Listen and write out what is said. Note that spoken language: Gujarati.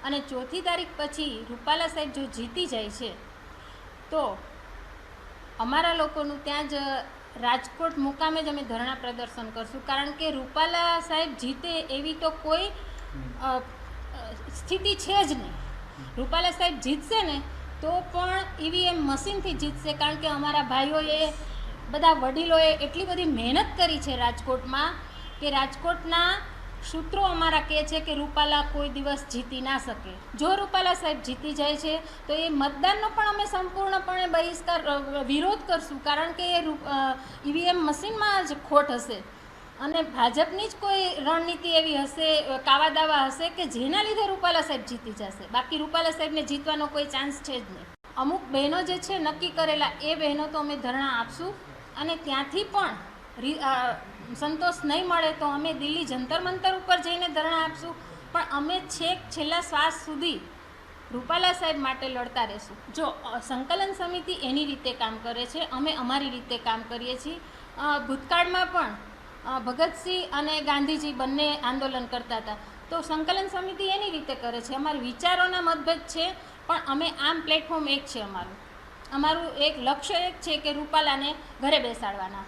અને 4મી તારીખ પછી રૂપાલા સાહેબ જો જીતી જાય છે તો અમારા લોકોનું ત્યાં જ રાજકોટ મુકામે જ અમે ધરણા પ્રદર્શન કરશું, કારણ કે રૂપાલા સાહેબ જીતે એવી તો કોઈ સ્થિતિ છે જ નહીં. રૂપાલા સાહેબ જીતશે ને તો પણ ઈવીએમ મશીનથી જીતશે, કારણ કે અમારા ભાઈઓએ બધા વડીલોએ એટલી બધી મહેનત કરી છે રાજકોટમાં કે રાજકોટના સૂત્રો અમારા કહે છે કે રૂપાલા કોઈ દિવસ જીતી ના શકે. જો રૂપાલા સાહેબ જીતી જાય છે તો એ મતદાનનો પણ અમે સંપૂર્ણપણે બહિષ્કાર વિરોધ કરશું, કારણ કે એ ઈવીએમ મશીનમાં જ ખોટ હશે અને ભાજપની જ કોઈ રણનીતિ એવી હશે, કાવા દાવા હશે કે જેના લીધે રૂપાલા સાહેબ જીતી જશે. બાકી રૂપાલા સાહેબને જીતવાનો કોઈ ચાન્સ છે જ નહીં. અમુક બહેનો જે છે નક્કી કરેલા એ બહેનો તો અમે ધરણા આપશું, અને ત્યાંથી પણ સંતોષ નહીં મળે તો અમે દિલ્હી જંતર મંતર ઉપર જઈને ધરણા આપશું, પણ અમે છેલ્લા શ્વાસ સુધી રૂપાલા સાહેબ માટે લડતા રહેશું. જો સંકલન સમિતિ એની રીતે કામ કરે છે, અમે અમારી રીતે કામ કરીએ છીએ. ભૂતકાળમાં પણ ભગતસિંહ અને ગાંધીજી બંને આંદોલન કરતા હતા, તો સંકલન સમિતિ એની રીતે કરે છે. અમારા વિચારોના મતભેદ છે, પણ અમે આમ પ્લેટફોર્મ એક છે. અમારું એક લક્ષ્ય એક છે કે રૂપાલાને ઘરે બેસાડવાના.